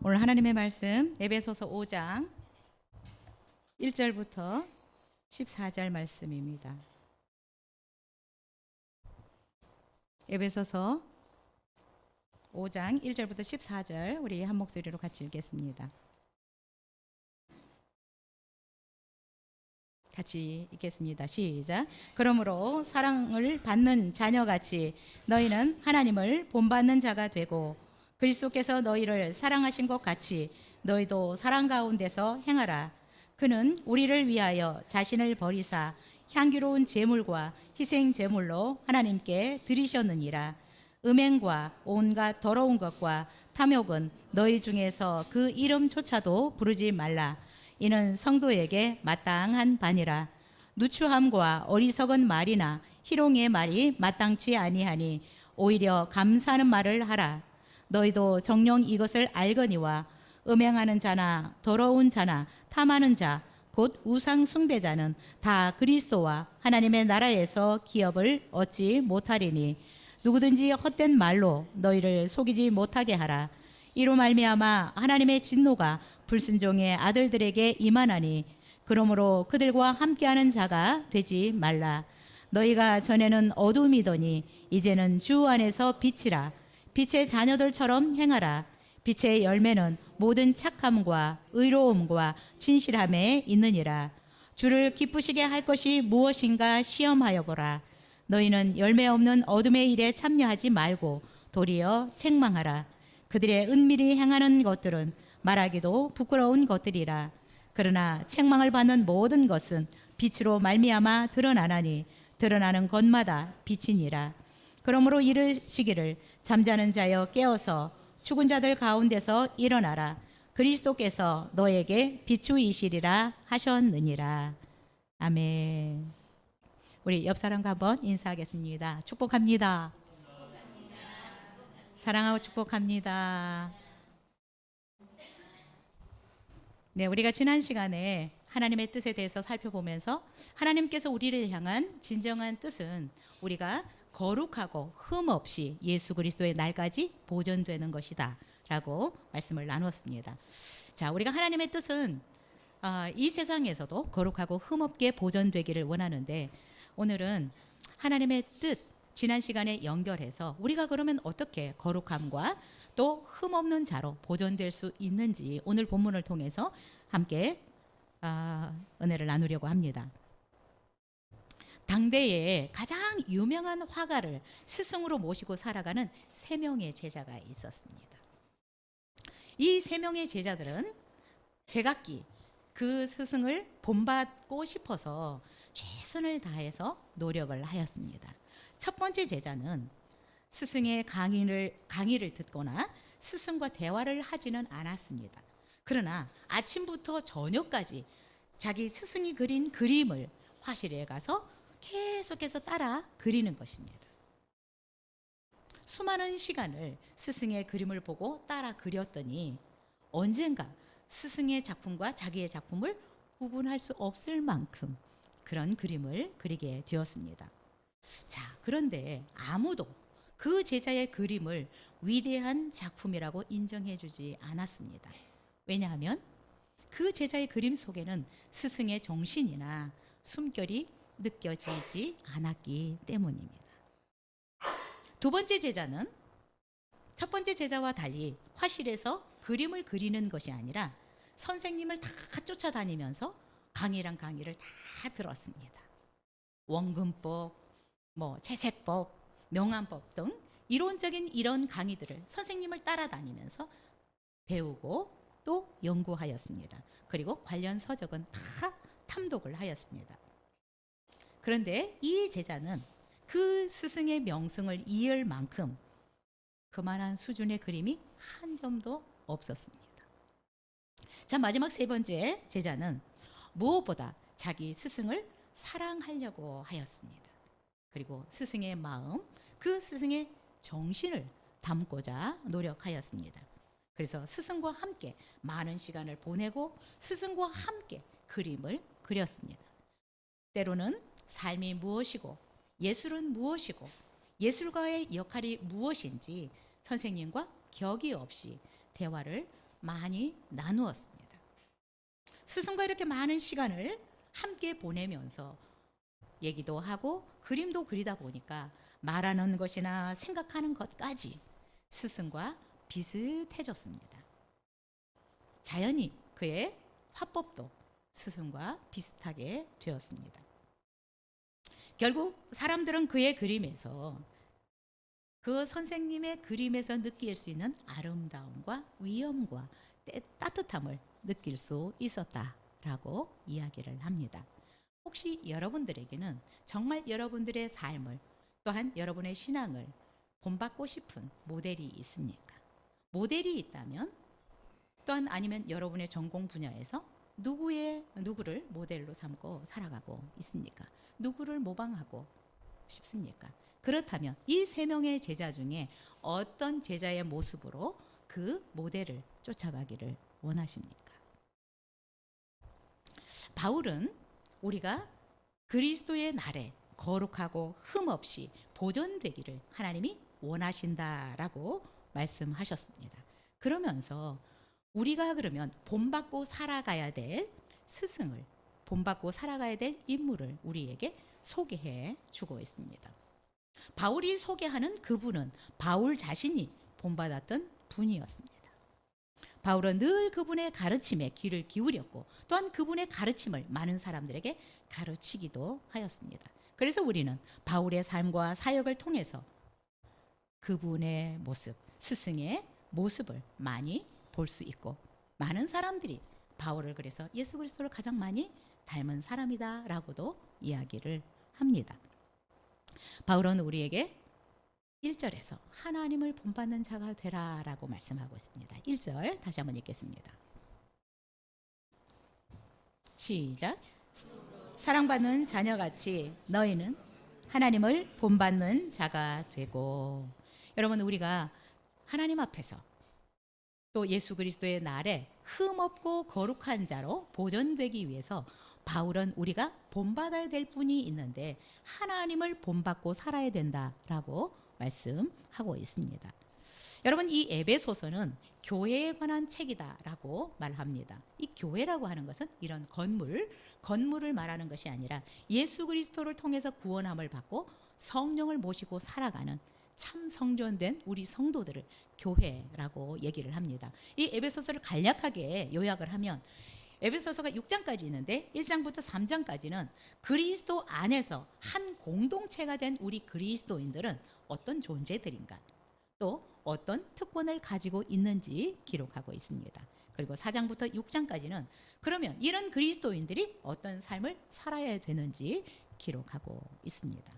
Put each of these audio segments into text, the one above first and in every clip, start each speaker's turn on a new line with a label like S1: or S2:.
S1: 오늘 하나님의 말씀 에베소서 5장 1절부터 14절 말씀입니다. 에베소서 5장 1절부터 14절 우리 한 목소리로 같이 읽겠습니다. 같이 읽겠습니다. 시작. 그러므로 사랑을 받는 자녀같이 너희는 하나님을 본받는 자가 되고 그리스도께서 너희를 사랑하신 것 같이 너희도 사랑 가운데서 행하라. 그는 우리를 위하여 자신을 버리사 향기로운 제물과 희생 제물로 하나님께 드리셨느니라. 음행과 온갖 더러운 것과 탐욕은 너희 중에서 그 이름조차도 부르지 말라. 이는 성도에게 마땅한 바니라. 누추함과 어리석은 말이나 희롱의 말이 마땅치 아니하니 오히려 감사하는 말을 하라. 너희도 정녕 이것을 알거니와 음행하는 자나 더러운 자나 탐하는 자 곧 우상 숭배자는 다 그리스도와 하나님의 나라에서 기업을 얻지 못하리니 누구든지 헛된 말로 너희를 속이지 못하게 하라. 이로 말미암아 하나님의 진노가 불순종의 아들들에게 임하나니 그러므로 그들과 함께하는 자가 되지 말라. 너희가 전에는 어둠이더니 이제는 주 안에서 빛이라. 빛의 자녀들처럼 행하라. 빛의 열매는 모든 착함과 의로움과 진실함에 있느니라. 주를 기쁘시게 할 것이 무엇인가 시험하여 보라. 너희는 열매 없는 어둠의 일에 참여하지 말고 도리어 책망하라. 그들의 은밀히 행하는 것들은 말하기도 부끄러운 것들이라. 그러나 책망을 받는 모든 것은 빛으로 말미암아 드러나나니 드러나는 것마다 빛이니라. 그러므로 이르시기를 잠자는 자여 깨어서 죽은 자들 가운데서 일어나라. 그리스도께서 너에게 비추이시리라 하셨느니라. 아멘. 우리 옆 사람과 한번 인사하겠습니다. 축복합니다. 사랑하고 축복합니다. 네, 우리가 지난 시간에 하나님의 뜻에 대해서 살펴보면서 하나님께서 우리를 향한 진정한 뜻은 우리가 거룩하고 흠 없이 예수 그리스도의 날까지 보존되는 것이다 라고 말씀을 나눴습니다. 자, 우리가 하나님의 뜻은 이 세상에서도 거룩하고 흠 없게 보존되기를 원하는데 오늘은 하나님의 뜻 지난 시간에 연결해서 우리가 그러면 어떻게 거룩함과 또 흠 없는 자로 보존될 수 있는지 오늘 본문을 통해서 함께 은혜를 나누려고 합니다. 당대에 가장 유명한 화가를 스승으로 모시고 살아가는 세 명의 제자가 있었습니다. 이 세 명의 제자들은 제각기 그 스승을 본받고 싶어서 최선을 다해서 노력을 하였습니다. 첫 번째 제자는 스승의 강의를 듣거나 스승과 대화를 하지는 않았습니다. 그러나 아침부터 저녁까지 자기 스승이 그린 그림을 화실에 가서 계속해서 따라 그리는 것입니다. 수많은 시간을 스승의 그림을 보고 따라 그렸더니 언젠가 스승의 작품과 자기의 작품을 구분할 수 없을 만큼 그런 그림을 그리게 되었습니다. 자, 그런데 아무도 그 제자의 그림을 위대한 작품이라고 인정해 주지 않았습니다. 왜냐하면 그 제자의 그림 속에는 스승의 정신이나 숨결이 느껴지지 않았기 때문입니다. 두 번째 제자는 첫 번째 제자와 달리 화실에서 그림을 그리는 것이 아니라 선생님을 다 쫓아다니면서 강의란 강의를 다 들었습니다. 원근법, 채색법, 명암법 등 이론적인 이런 강의들을 선생님을 따라다니면서 배우고 또 연구하였습니다. 그리고 관련 서적은 다 탐독을 하였습니다. 그런데 이 제자는 그 스승의 명승을 이을 만큼 그만한 수준의 그림이 한 점도 없었습니다. 자, 마지막 세 번째 제자는 무엇보다 자기 스승을 사랑하려고 하였습니다. 그리고 스승의 마음, 그 스승의 정신을 담고자 노력하였습니다. 그래서 스승과 함께 많은 시간을 보내고 스승과 함께 그림을 그렸습니다. 때로는 삶이 무엇이고 예술은 무엇이고 예술가의 역할이 무엇인지 선생님과 격이 없이 대화를 많이 나누었습니다. 스승과 이렇게 많은 시간을 함께 보내면서 얘기도 하고 그림도 그리다 보니까 말하는 것이나 생각하는 것까지 스승과 비슷해졌습니다. 자연히 그의 화법도 스승과 비슷하게 되었습니다. 결국 사람들은 그의 그림에서, 그 선생님의 그림에서 느낄 수 있는 아름다움과 위엄과 따뜻함을 느낄 수 있었다라고 이야기를 합니다. 혹시 여러분들에게는 정말 여러분들의 삶을, 또한 여러분의 신앙을 본받고 싶은 모델이 있습니까? 모델이 있다면, 또한 아니면 여러분의 전공 분야에서 누구를 모델로 삼고 살아가고 있습니까? 누구를 모방하고 싶습니까? 그렇다면 이 세 명의 제자 중에 어떤 제자의 모습으로 그 모델을 쫓아가기를 원하십니까? 바울은 우리가 그리스도의 날에 거룩하고 흠없이 보존되기를 하나님이 원하신다라고 말씀하셨습니다. 그러면서 우리가 그러면 본받고 살아가야 될 스승을, 본받고 살아가야 될 인물을 우리에게 소개해 주고 있습니다. 바울이 소개하는 그분은 바울 자신이 본받았던 분이었습니다. 바울은 늘 그분의 가르침에 귀를 기울였고, 또한 그분의 가르침을 많은 사람들에게 가르치기도 하였습니다. 그래서 우리는 바울의 삶과 사역을 통해서 그분의 모습, 스승의 모습을 많이 볼 수 있고, 많은 사람들이 바울을 그래서 예수 그리스도를 가장 많이 닮은 사람이다라고도 이야기를 합니다. 바울은 우리에게 1절에서 하나님을 본받는 자가 되라라고 말씀하고 있습니다. 1절 다시 한번 읽겠습니다. 시작. 사랑받는 자녀같이 너희는 하나님을 본받는 자가 되고. 여러분, 우리가 하나님 앞에서 또 예수 그리스도의 날에 흠없고 거룩한 자로 보존되기 위해서 바울은 우리가 본받아야 될 분이 있는데 하나님을 본받고 살아야 된다라고 말씀하고 있습니다. 여러분, 이 에베소서는 교회에 관한 책이다라고 말합니다. 이 교회라고 하는 것은 이런 건물을 말하는 것이 아니라 예수 그리스도를 통해서 구원함을 받고 성령을 모시고 살아가는 참 성전된 우리 성도들을 교회라고 얘기를 합니다. 이 에베소서를 간략하게 요약을 하면 에베소서가 6장까지 있는데 1장부터 3장까지는 그리스도 안에서 한 공동체가 된 우리 그리스도인들은 어떤 존재들인가, 또 어떤 특권을 가지고 있는지 기록하고 있습니다. 그리고 4장부터 6장까지는 그러면 이런 그리스도인들이 어떤 삶을 살아야 되는지 기록하고 있습니다.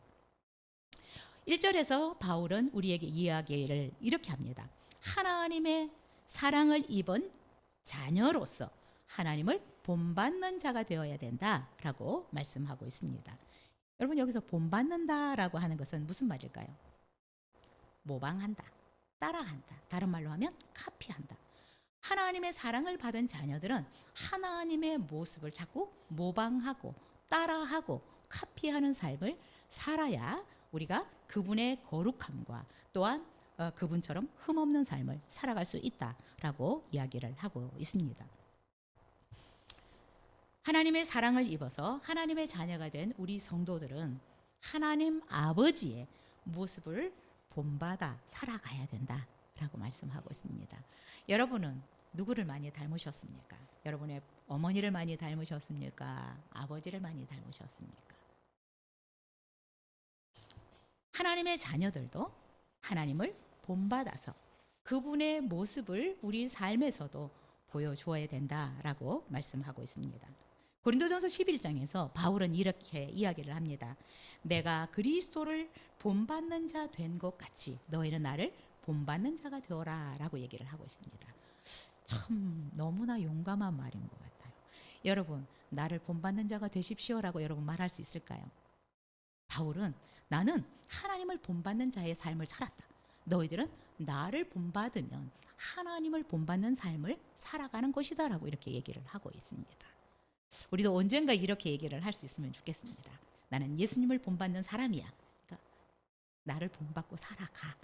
S1: 1절에서 바울은 우리에게 이야기를 이렇게 합니다. 하나님의 사랑을 입은 자녀로서 하나님을 본받는 자가 되어야 된다라고 말씀하고 있습니다. 여러분, 여기서 본받는다라고 하는 것은 무슨 말일까요? 모방한다, 따라한다. 다른 말로 하면 카피한다. 하나님의 사랑을 받은 자녀들은 하나님의 모습을 자꾸 모방하고 따라하고 카피하는 삶을 살아야 우리가 그분의 거룩함과 또한 그분처럼 흠없는 삶을 살아갈 수 있다라고 이야기를 하고 있습니다. 하나님의 사랑을 입어서 하나님의 자녀가 된 우리 성도들은 하나님 아버지의 모습을 본받아 살아가야 된다라고 말씀하고 있습니다. 여러분은 누구를 많이 닮으셨습니까? 여러분의 어머니를 많이 닮으셨습니까? 아버지를 많이 닮으셨습니까? 하나님의 자녀들도 하나님을 본받아서 그분의 모습을 우리 삶에서도 보여주어야 된다라고 말씀하고 있습니다. 고린도전서 11장에서 바울은 이렇게 이야기를 합니다. 내가 그리스도를 본받는 자 된 것 같이 너희는 나를 본받는 자가 되어라 라고 얘기를 하고 있습니다. 참 너무나 용감한 말인 것 같아요. 여러분, 나를 본받는 자가 되십시오라고 여러분 말할 수 있을까요? 바울은 나는 하나님을 본받는 자의 삶을 살았다. 너희들은 나를 본받으면 하나님을 본받는 삶을 살아가는 것이다 라고 이렇게 얘기를 하고 있습니다. 우리도 언젠가 이렇게 얘기를 할 수 있으면 좋겠습니다. 나는 예수님을 본받는 사람이야. 그러니까 나를 본받고 살아가.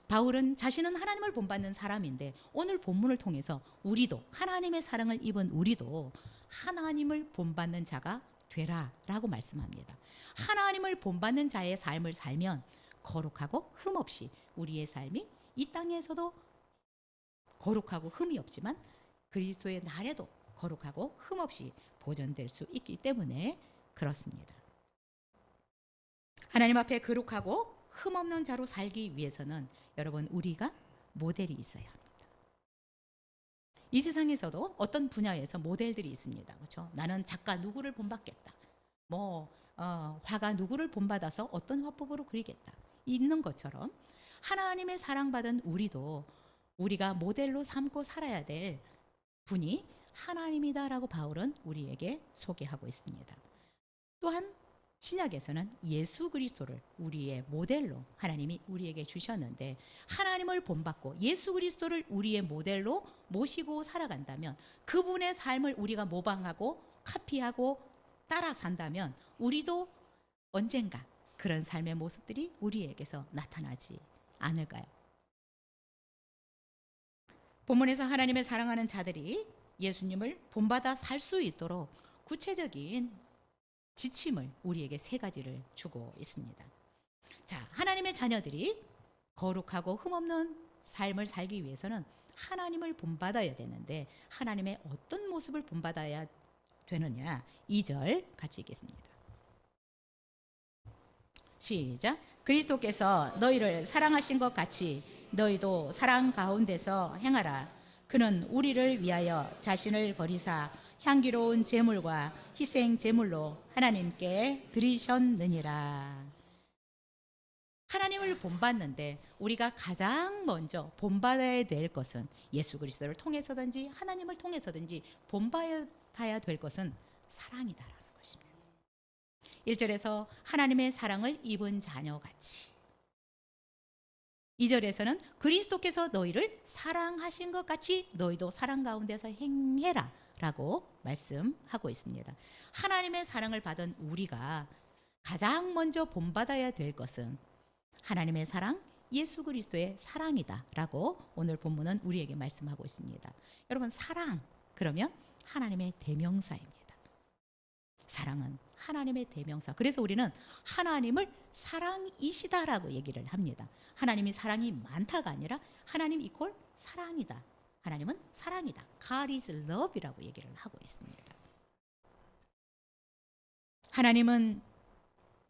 S1: 바울은 자신은 하나님을 본받는 사람인데 오늘 본문을 통해서 우리도 하나님의 사랑을 입은 우리도 하나님을 본받는 자가 되라라고 말씀합니다. 하나님을 본받는 자의 삶을 살면 거룩하고 흠없이 우리의 삶이 이 땅에서도 거룩하고 흠이 없지만 그리스도의 날에도 거룩하고 흠없이 보존될 수 있기 때문에 그렇습니다. 하나님 앞에 거룩하고 흠없는 자로 살기 위해서는 여러분 우리가 모델이 있어야 합니다. 이 세상에서도 어떤 분야에서 모델들이 있습니다. 그렇죠? 나는 작가 누구를 본받겠다. 화가 누구를 본받아서 어떤 화법으로 그리겠다. 있는 것처럼 하나님의 사랑받은 우리도 우리가 모델로 삼고 살아야 될 분이 하나님이다라고 바울은 우리에게 소개하고 있습니다. 또한 신약에서는 예수 그리스도를 우리의 모델로 하나님이 우리에게 주셨는데 하나님을 본받고 예수 그리스도를 우리의 모델로 모시고 살아간다면 그분의 삶을 우리가 모방하고 카피하고 따라 산다면 우리도 언젠가 그런 삶의 모습들이 우리에게서 나타나지 않을까요? 본문에서 하나님의 사랑하는 자들이 예수님을 본받아 살 수 있도록 구체적인 지침을 우리에게 세 가지를 주고 있습니다. 자, 하나님의 자녀들이 거룩하고 흠없는 삶을 살기 위해서는 하나님을 본받아야 되는데 하나님의 어떤 모습을 본받아야 되느냐? 2절 같이 읽겠습니다. 시작. 그리스도께서 너희를 사랑하신 것 같이 너희도 사랑 가운데서 행하라. 그는 우리를 위하여 자신을 버리사 향기로운 제물과 희생 제물로 하나님께 드리셨느니라. 하나님을 본받는데 우리가 가장 먼저 본받아야 될 것은 예수 그리스도를 통해서든지 하나님을 통해서든지 본받아야 될 것은 사랑이다라는 것입니다. 1절에서 하나님의 사랑을 입은 자녀같이 2절에서는 그리스도께서 너희를 사랑하신 것 같이 너희도 사랑 가운데서 행해라 라고 말씀하고 있습니다. 하나님의 사랑을 받은 우리가 가장 먼저 본받아야 될 것은 하나님의 사랑, 예수 그리스도의 사랑이다 라고 오늘 본문은 우리에게 말씀하고 있습니다. 여러분, 사랑 그러면 하나님의 대명사입니다. 사랑은 하나님의 대명사. 그래서 우리는 하나님을 사랑이시다라고 얘기를 합니다. 하나님이 사랑이 많다가 아니라 하나님 이퀄 사랑이다. 하나님은 사랑이다. God is love이라고 얘기를 하고 있습니다. 하나님은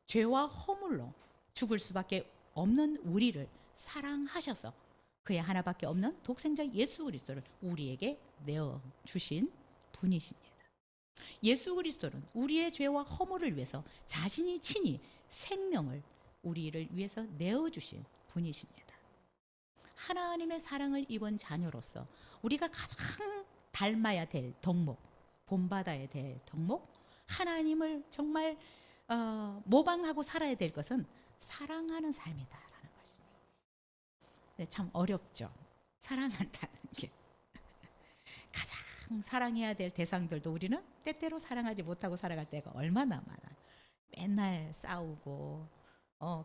S1: 죄와 허물로 죽을 수밖에 없는 우리를 사랑하셔서 그의 하나밖에 없는 독생자 예수 그리스도를 우리에게 내어주신 분이십니다. 예수 그리스도는 우리의 죄와 허물을 위해서 자신이 친히 생명을 우리를 위해서 내어주신 분이십니다. 하나님의 사랑을 입은 자녀로서 우리가 가장 닮아야 될 덕목, 본받아야 될 덕목, 하나님을 정말 모방하고 살아야 될 것은 사랑하는 삶이다라는 것입니다. 네, 참 어렵죠. 사랑한다는 게. 가장 사랑해야 될 대상들도 우리는 때때로 사랑하지 못하고 살아갈 때가 얼마나 많아요. 맨날 싸우고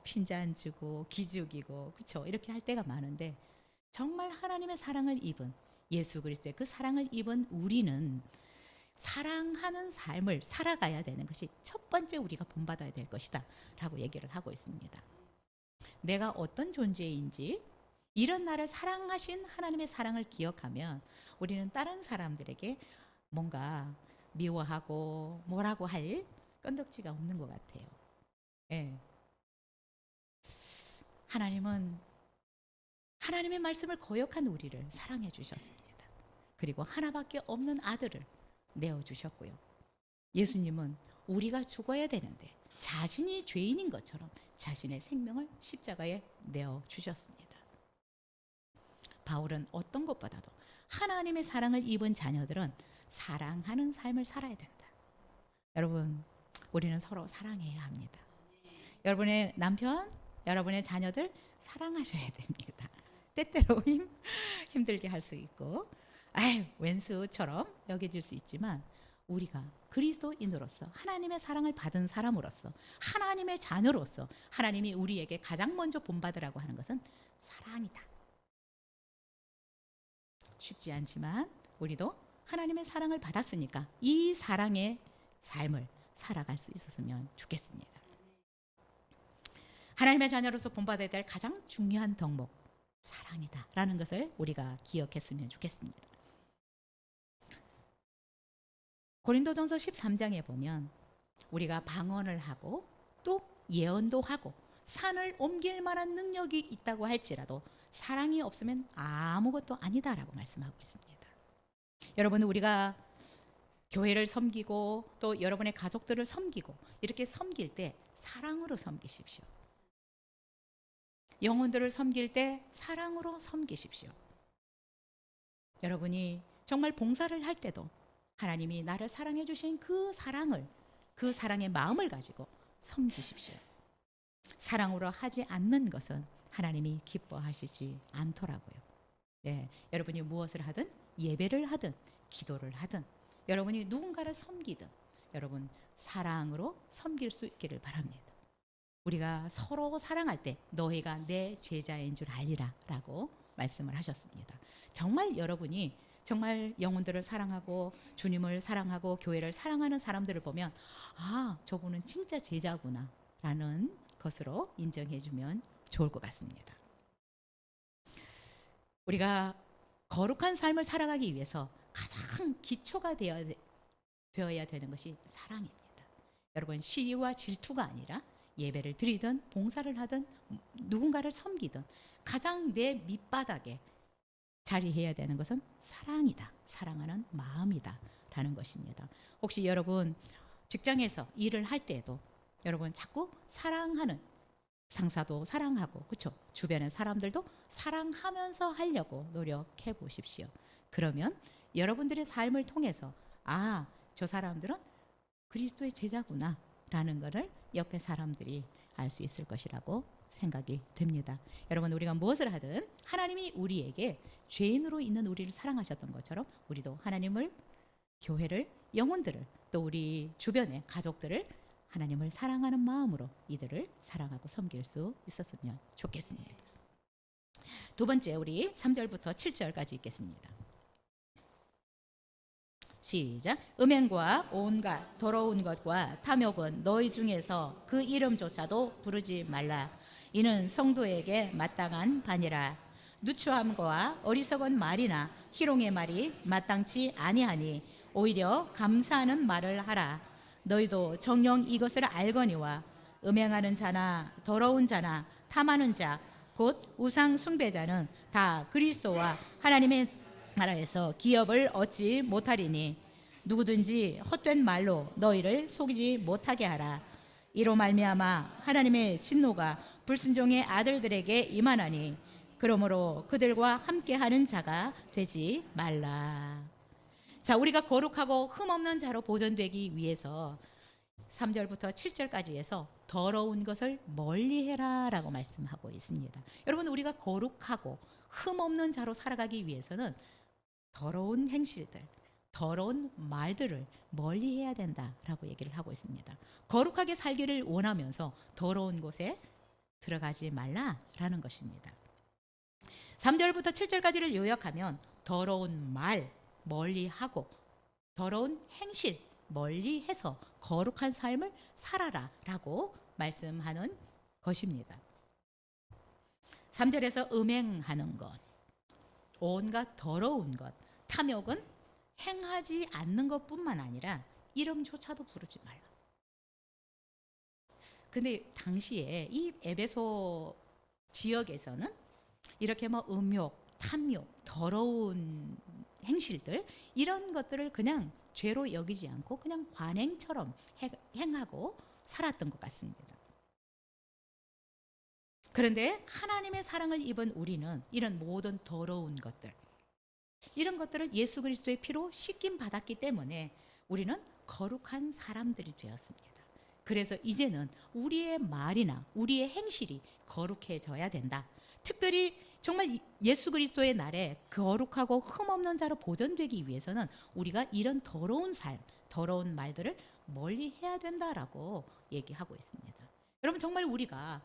S1: 핀잔 주고 기죽이고 그렇죠. 이렇게 할 때가 많은데 정말 하나님의 사랑을 입은 예수 그리스도의 그 사랑을 입은 우리는 사랑하는 삶을 살아가야 되는 것이 첫 번째 우리가 본받아야 될 것이다 라고 얘기를 하고 있습니다. 내가 어떤 존재인지 이런 나를 사랑하신 하나님의 사랑을 기억하면 우리는 다른 사람들에게 뭔가 미워하고 뭐라고 할 건덕지가 없는 것 같아요. 예. 하나님은 하나님의 말씀을 거역한 우리를 사랑해 주셨습니다. 그리고 하나밖에 없는 아들을 내어주셨고요. 예수님은 우리가 죽어야 되는데 자신이 죄인인 것처럼 자신의 생명을 십자가에 내어주셨습니다. 바울은 어떤 것보다도 하나님의 사랑을 입은 자녀들은 사랑하는 삶을 살아야 된다. 여러분, 우리는 서로 사랑해야 합니다. 여러분의 남편, 여러분의 자녀들 사랑하셔야 됩니다. 때때로 힘들게 할 수 있고 웬수처럼 여겨질 수 있지만 우리가 그리스도인으로서 하나님의 사랑을 받은 사람으로서 하나님의 자녀로서 하나님이 우리에게 가장 먼저 본받으라고 하는 것은 사랑이다. 쉽지 않지만 우리도 하나님의 사랑을 받았으니까 이 사랑의 삶을 살아갈 수 있었으면 좋겠습니다. 하나님의 자녀로서 본받아야 될 가장 중요한 덕목, 사랑이다 라는 것을 우리가 기억했으면 좋겠습니다. 고린도전서 13장에 보면 우리가 방언을 하고 또 예언도 하고 산을 옮길 만한 능력이 있다고 할지라도 사랑이 없으면 아무것도 아니다라고 말씀하고 있습니다. 여러분, 우리가 교회를 섬기고 또 여러분의 가족들을 섬기고 이렇게 섬길 때 사랑으로 섬기십시오. 영혼들을 섬길 때 사랑으로 섬기십시오. 여러분이 정말 봉사를 할 때도 하나님이 나를 사랑해 주신 그 사랑을, 그 사랑의 마음을 가지고 섬기십시오. 사랑으로 하지 않는 것은 하나님이 기뻐하시지 않더라고요. 네, 여러분이 무엇을 하든 예배를 하든 기도를 하든 여러분이 누군가를 섬기든 여러분 사랑으로 섬길 수 있기를 바랍니다. 우리가 서로 사랑할 때 너희가 내 제자인 줄 알리라 라고 말씀을 하셨습니다. 정말 여러분이 정말 영혼들을 사랑하고 주님을 사랑하고 교회를 사랑하는 사람들을 보면 아, 저분은 진짜 제자구나 라는 것으로 인정해 주면 좋을 것 같습니다. 우리가 거룩한 삶을 살아가기 위해서 가장 기초가 되어야 되는 것이 사랑입니다. 여러분, 시기와 질투가 아니라 예배를 드리든 봉사를 하든 누군가를 섬기든 가장 내 밑바닥에 자리해야 되는 것은 사랑이다. 사랑하는 마음이다 라는 것입니다. 혹시 여러분 직장에서 일을 할 때에도 여러분 자꾸 사랑하는 상사도 사랑하고 그렇죠? 주변의 사람들도 사랑하면서 하려고 노력해 보십시오. 그러면 여러분들의 삶을 통해서 아, 저 사람들은 그리스도의 제자구나 라는 것을 옆에 사람들이 알 수 있을 것이라고 생각이 됩니다. 여러분, 우리가 무엇을 하든 하나님이 우리에게 죄인으로 있는 우리를 사랑하셨던 것처럼 우리도 하나님을, 교회를, 영혼들을 또 우리 주변의 가족들을 하나님을 사랑하는 마음으로 이들을 사랑하고 섬길 수 있었으면 좋겠습니다. 두 번째, 우리 3절부터 7절까지 읽겠습니다. 시작. 음행과 온갖 더러운 것과 탐욕은 너희 중에서 그 이름조차도 부르지 말라. 이는 성도에게 마땅한 바니라. 누추함과 어리석은 말이나 희롱의 말이 마땅치 아니하니 오히려 감사하는 말을 하라. 너희도 정녕 이것을 알거니와 음행하는 자나 더러운 자나 탐하는 자 곧 우상 숭배자는 다 그리스도와 하나님의 나라에서 기업을 얻지 못하리니 누구든지 헛된 말로 너희를 속이지 못하게 하라. 이로 말미암아 하나님의 진노가 불순종의 아들들에게 임하나니 그러므로 그들과 함께하는 자가 되지 말라. 자, 우리가 거룩하고 흠없는 자로 보존되기 위해서 3절부터 7절까지 해서 더러운 것을 멀리해라 라고 말씀하고 있습니다. 여러분, 우리가 거룩하고 흠없는 자로 살아가기 위해서는 더러운 행실들, 더러운 말들을 멀리해야 된다라고 얘기를 하고 있습니다. 거룩하게 살기를 원하면서 더러운 곳에 들어가지 말라라는 것입니다. 3절부터 7절까지를 요약하면 더러운 말 멀리하고 더러운 행실 멀리해서 거룩한 삶을 살아라라고 말씀하는 것입니다. 3절에서 음행하는 것, 온갖 더러운 것, 탐욕은 행하지 않는 것뿐만 아니라 이름조차도 부르지 말라. 근데 당시에 이 에베소 지역에서는 이렇게 뭐 음욕, 탐욕, 더러운 행실들 이런 것들을 그냥 죄로 여기지 않고 그냥 관행처럼 행하고 살았던 것 같습니다. 그런데 하나님의 사랑을 입은 우리는 이런 모든 더러운 것들, 이런 것들을 예수 그리스도의 피로 씻김 받았기 때문에 우리는 거룩한 사람들이 되었습니다. 그래서 이제는 우리의 말이나 우리의 행실이 거룩해져야 된다. 특별히 정말 예수 그리스도의 날에 거룩하고 흠없는 자로 보존되기 위해서는 우리가 이런 더러운 삶, 더러운 말들을 멀리 해야 된다라고 얘기하고 있습니다. 여러분, 정말 우리가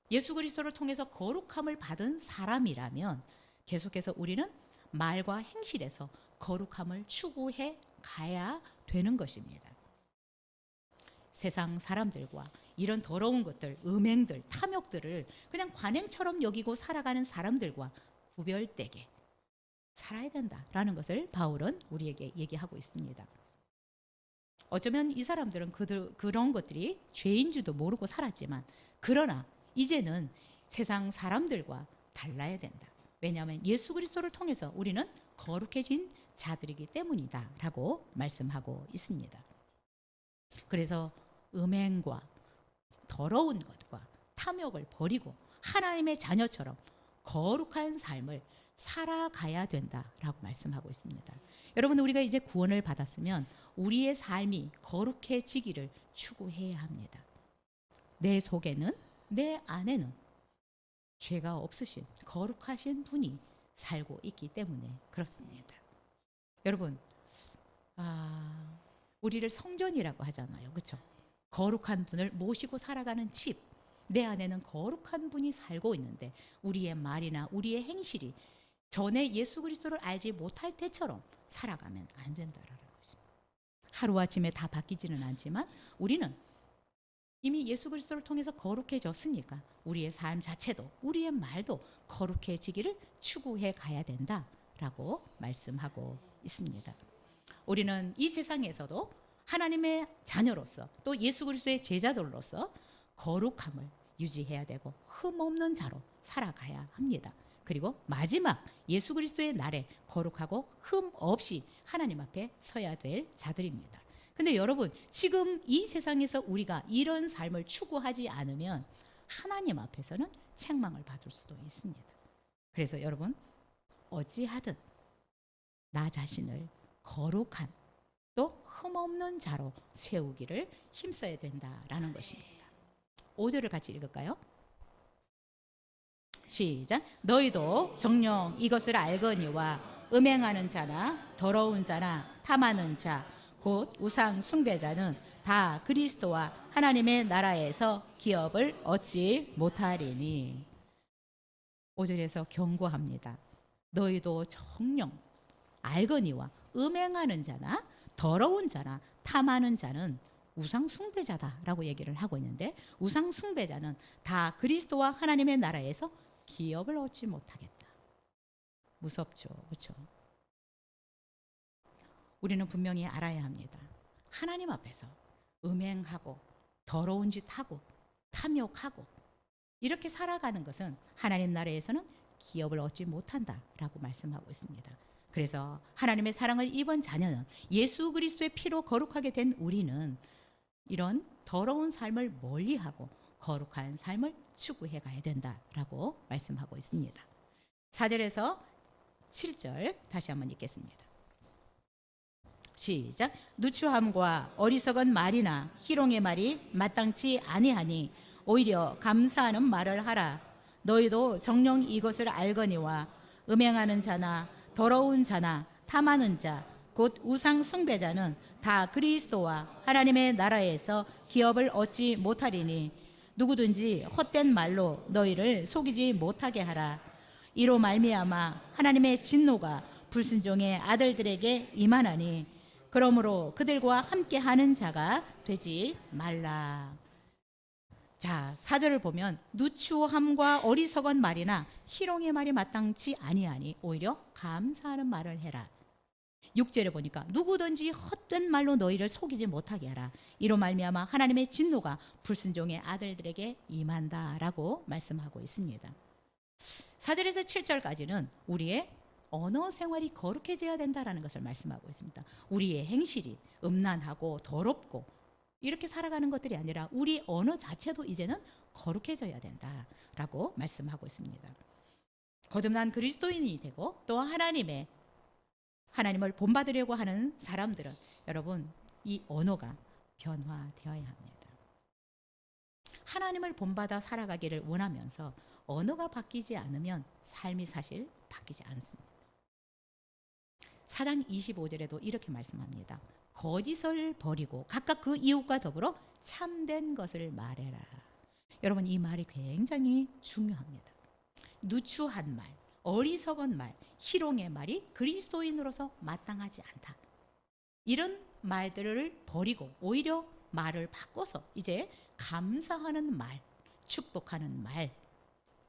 S1: 예수 그리스도를 통해서 거룩함을 받은 사람이라면 계속해서 우리는 말과 행실에서 거룩함을 추구해 가야 되는 것입니다. 세상 사람들과 이런 더러운 것들, 음행들, 탐욕들을 그냥 관행처럼 여기고 살아가는 사람들과 구별되게 살아야 된다라는 것을 바울은 우리에게 얘기하고 있습니다. 어쩌면 이 사람들은 그런 것들이 죄인지도 모르고 살았지만, 그러나 이제는 세상 사람들과 달라야 된다. 왜냐하면 예수 그리스도를 통해서 우리는 거룩해진 자들이기 때문이다 라고 말씀하고 있습니다. 그래서 음행과 더러운 것과 탐욕을 버리고 하나님의 자녀처럼 거룩한 삶을 살아가야 된다라고 말씀하고 있습니다. 여러분, 우리가 이제 구원을 받았으면 우리의 삶이 거룩해지기를 추구해야 합니다. 내 속에는, 내 안에는 죄가 없으신 거룩하신 분이 살고 있기 때문에 그렇습니다. 여러분, 우리를 성전이라고 하잖아요. 그렇죠? 거룩한 분을 모시고 살아가는 집, 내 안에는 거룩한 분이 살고 있는데 우리의 말이나 우리의 행실이 전에 예수 그리스도를 알지 못할 때처럼 살아가면 안 된다라는 것입니다. 하루아침에 다 바뀌지는 않지만 우리는 이미 예수 그리스도를 통해서 거룩해졌으니까 우리의 삶 자체도, 우리의 말도 거룩해지기를 추구해 가야 된다라고 말씀하고 있습니다. 우리는 이 세상에서도 하나님의 자녀로서 또 예수 그리스도의 제자들로서 거룩함을 유지해야 되고 흠없는 자로 살아가야 합니다. 그리고 마지막 예수 그리스도의 날에 거룩하고 흠 없이 하나님 앞에 서야 될 자들입니다. 근데 여러분, 지금 이 세상에서 우리가 이런 삶을 추구하지 않으면 하나님 앞에서는 책망을 받을 수도 있습니다. 그래서 여러분, 어찌하든 나 자신을 거룩한 또 흠없는 자로 세우기를 힘써야 된다라는 것입니다. 5절을 같이 읽을까요? 시작. 너희도 정녕 이것을 알거니와 음행하는 자나 더러운 자나 탐하는 자 곧 우상 숭배자는 다 그리스도와 하나님의 나라에서 기업을 얻지 못하리니. 5절에서 경고합니다. 너희도 정녕 알거니와 음행하는 자나 더러운 자나 탐하는 자는 우상 숭배자다라고 얘기를 하고 있는데, 우상 숭배자는 다 그리스도와 하나님의 나라에서 기업을 얻지 못하겠다. 무섭죠, 그렇죠? 우리는 분명히 알아야 합니다. 하나님 앞에서 음행하고 더러운 짓 하고 탐욕하고 이렇게 살아가는 것은 하나님 나라에서는 기업을 얻지 못한다라고 말씀하고 있습니다. 그래서 하나님의 사랑을 입은 자녀는, 예수 그리스도의 피로 거룩하게 된 우리는 이런 더러운 삶을 멀리하고 거룩한 삶을 추구해 가야 된다라고 말씀하고 있습니다. 4절에서 7절 다시 한번 읽겠습니다. 시작. 누추함과 어리석은 말이나 희롱의 말이 마땅치 아니하니 오히려 감사하는 말을 하라. 너희도 정녕 이것을 알거니와 음행하는 자나 더러운 자나 탐하는 자 곧 우상 숭배자는 다 그리스도와 하나님의 나라에서 기업을 얻지 못하리니 누구든지 헛된 말로 너희를 속이지 못하게 하라. 이로 말미암아 하나님의 진노가 불순종의 아들들에게 임하나니 그러므로 그들과 함께하는 자가 되지 말라. 자, 4절을 보면 누추함과 어리석은 말이나 희롱의 말이 마땅치 아니하니 오히려 감사하는 말을 해라. 6절에 보니까 누구든지 헛된 말로 너희를 속이지 못하게 하라. 이로 말미암아 하나님의 진노가 불순종의 아들들에게 임한다라고 말씀하고 있습니다. 4절에서 7절까지는 우리의 언어 생활이 거룩해져야 된다라는 것을 말씀하고 있습니다. 우리의 행실이 음란하고 더럽고 이렇게 살아가는 것들이 아니라 우리 언어 자체도 이제는 거룩해져야 된다라고 말씀하고 있습니다. 거듭난 그리스도인이 되고 또 하나님을 본받으려고 하는 사람들은 여러분, 이 언어가 변화되어야 합니다. 하나님을 본받아 살아가기를 원하면서 언어가 바뀌지 않으면 삶이 사실 바뀌지 않습니다. 4장 25절에도 이렇게 말씀합니다. 거짓을 버리고 각각 그 이웃과 더불어 참된 것을 말해라. 여러분, 이 말이 굉장히 중요합니다. 누추한 말, 어리석은 말, 희롱의 말이 그리스도인으로서 마땅하지 않다. 이런 말들을 버리고 오히려 말을 바꿔서 이제 감사하는 말, 축복하는 말,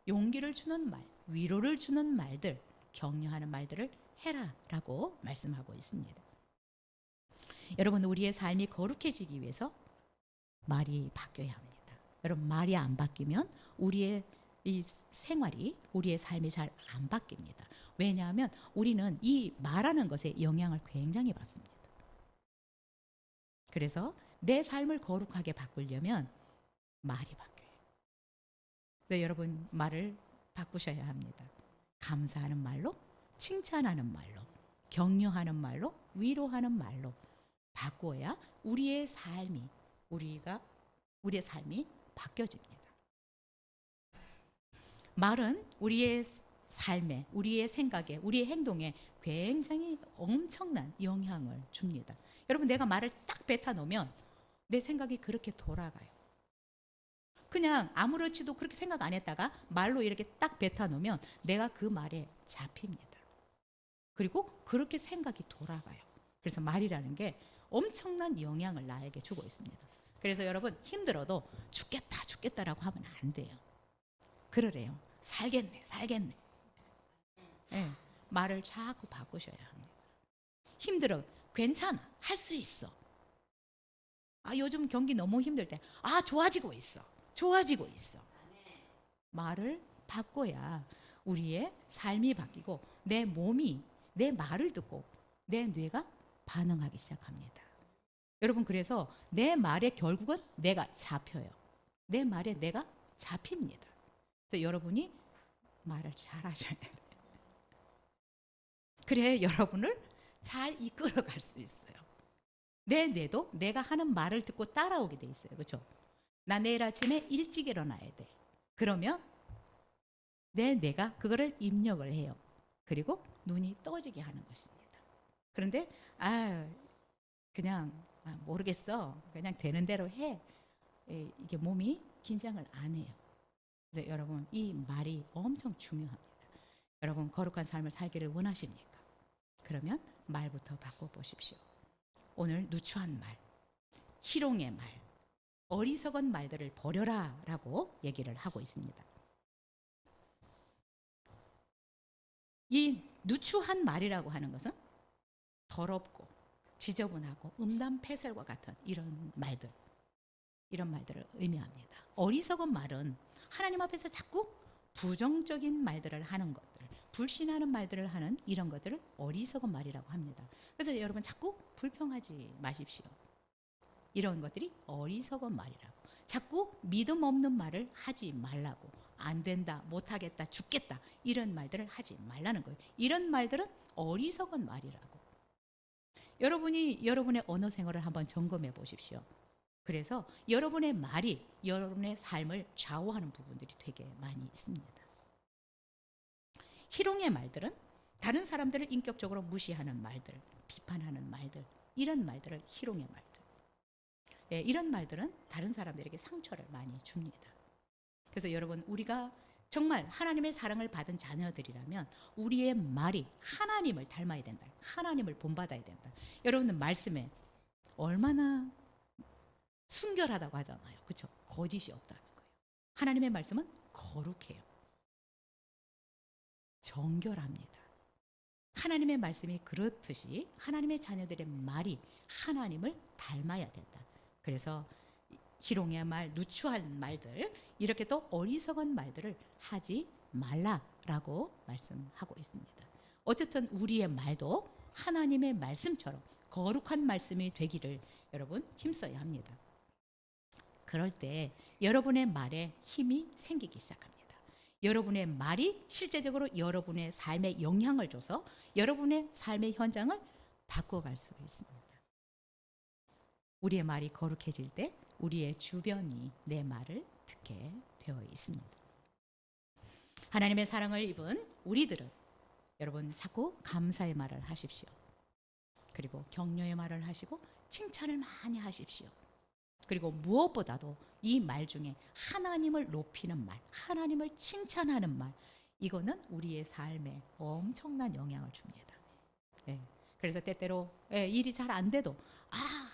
S1: 용기를 주는 말, 위로를 주는 말들, 격려하는 말들을 해라라고 말씀하고 있습니다. 여러분, 우리의 삶이 거룩해지기 위해서 말이 바뀌어야 합니다. 여러분, 말이 안 바뀌면 우리의 이 생활이, 우리의 삶이 잘 안 바뀝니다. 왜냐하면 우리는 이 말하는 것에 영향을 굉장히 받습니다. 그래서 내 삶을 거룩하게 바꾸려면 말이 바뀌어요. 그래서 여러분, 말을 바꾸셔야 합니다. 감사하는 말로, 칭찬하는 말로, 격려하는 말로, 위로하는 말로 바꾸어야 우리의 삶이 바뀌어집니다. 말은 우리의 삶에, 우리의 생각에, 우리의 행동에 굉장히 엄청난 영향을 줍니다. 여러분, 내가 말을 딱 뱉어 놓으면 내 생각이 그렇게 돌아가요. 그냥 아무렇지도 그렇게 생각 안 했다가 말로 이렇게 딱 뱉어 놓으면 내가 그 말에 잡힙니다. 그리고 그렇게 생각이 돌아가요. 그래서 말이라는 게 엄청난 영향을 나에게 주고 있습니다. 그래서 여러분, 힘들어도 죽겠다라고 하면 안 돼요. 그러래요. 살겠네. 네, 말을 자꾸 바꾸셔야 합니다. 힘들어, 괜찮아, 할 수 있어. 요즘 경기 너무 힘들 때, 좋아지고 있어. 말을 바꿔야 우리의 삶이 바뀌고 내 몸이 내 말을 듣고 내 뇌가 반응하기 시작합니다. 여러분, 그래서 내 말에 결국은 내가 잡혀요. 내 말에 내가 잡힙니다. 그래서 여러분이 말을 잘 하셔야 돼요. 그래 여러분을 잘 이끌어갈 수 있어요. 내 뇌도 내가 하는 말을 듣고 따라오게 돼 있어요. 그렇죠? 나 내일 아침에 일찍 일어나야 돼. 그러면 내 뇌가 그거를 입력을 해요. 그리고 눈이 떠지게 하는 것입니다. 그런데 그냥 모르겠어. 그냥 되는 대로 해. 이게 몸이 긴장을 안 해요. 그래서 여러분, 이 말이 엄청 중요합니다. 여러분, 거룩한 삶을 살기를 원하십니까? 그러면 말부터 바꿔보십시오. 오늘 누추한 말, 희롱의 말, 어리석은 말들을 버려라 라고 얘기를 하고 있습니다. 이 누추한 말이라고 하는 것은 더럽고 지저분하고 음담패설과 같은 이런 말들을 의미합니다. 어리석은 말은 하나님 앞에서 자꾸 부정적인 말들을 하는 것들, 불신하는 말들을 하는 이런 것들을 어리석은 말이라고 합니다. 그래서 여러분, 자꾸 불평하지 마십시오. 이런 것들이 어리석은 말이라고. 자꾸 믿음 없는 말을 하지 말라고. 안 된다, 못하겠다, 죽겠다, 이런 말들을 하지 말라는 거예요. 이런 말들은 어리석은 말이라고. 여러분이 여러분의 언어 생활을 한번 점검해 보십시오. 그래서 여러분의 말이 여러분의 삶을 좌우하는 부분들이 되게 많이 있습니다. 희롱의 말들은 다른 사람들을 인격적으로 무시하는 말들, 비판하는 말들, 이런 말들을 희롱의 말들. 이런 말들은 다른 사람들에게 상처를 많이 줍니다. 그래서 여러분, 우리가 정말 하나님의 사랑을 받은 자녀들이라면 우리의 말이 하나님을 닮아야 된다. 하나님을 본받아야 된다. 여러분은 말씀에 얼마나 순결하다고 하잖아요. 그렇죠? 거짓이 없다는 거예요. 하나님의 말씀은 거룩해요. 정결합니다. 하나님의 말씀이 그렇듯이 하나님의 자녀들의 말이 하나님을 닮아야 된다. 그래서 희롱의 말, 누추한 말들, 이렇게 또 어리석은 말들을 하지 말라라고 말씀하고 있습니다. 어쨌든 우리의 말도 하나님의 말씀처럼 거룩한 말씀이 되기를 여러분 힘써야 합니다. 그럴 때 여러분의 말에 힘이 생기기 시작합니다. 여러분의 말이 실제적으로 여러분의 삶에 영향을 줘서 여러분의 삶의 현장을 바꿔갈 수 있습니다. 우리의 말이 거룩해질 때 우리의 주변이 내 말을 듣게 되어 있습니다. 하나님의 사랑을 입은 우리들은 여러분 자꾸 감사의 말을 하십시오. 그리고 격려의 말을 하시고 칭찬을 많이 하십시오. 그리고 무엇보다도 이 말 중에 하나님을 높이는 말, 하나님을 칭찬하는 말, 이거는 우리의 삶에 엄청난 영향을 줍니다. 예. 그래서 때때로 일이 잘 안 돼도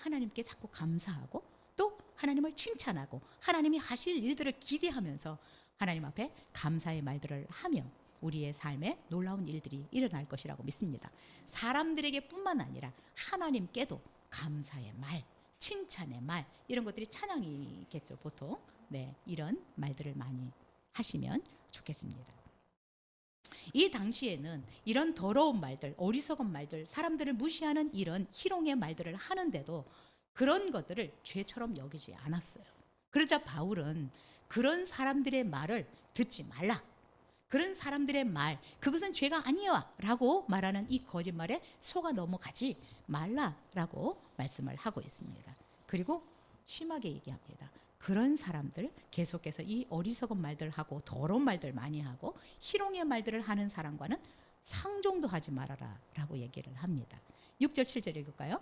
S1: 하나님께 자꾸 감사하고 또 하나님을 칭찬하고 하나님이 하실 일들을 기대하면서 하나님 앞에 감사의 말들을 하며 우리의 삶에 놀라운 일들이 일어날 것이라고 믿습니다. 사람들에게 뿐만 아니라 하나님께도 감사의 말, 칭찬의 말, 이런 것들이 찬양이겠죠, 보통. 네, 이런 말들을 많이 하시면 좋겠습니다. 이 당시에는 이런 더러운 말들, 어리석은 말들, 사람들을 무시하는 이런 희롱의 말들을 하는데도 그런 것들을 죄처럼 여기지 않았어요. 그러자 바울은 그런 사람들의 말을 듣지 말라, 그런 사람들의 말, 그것은 죄가 아니야 라고 말하는 이 거짓말에 속아 넘어가지 말라라고 말씀을 하고 있습니다. 그리고 심하게 얘기합니다. 그런 사람들, 계속해서 이 어리석은 말들 하고 더러운 말들 많이 하고 희롱의 말들을 하는 사람과는 상종도 하지 말아라 라고 얘기를 합니다. 6절 7절 읽을까요?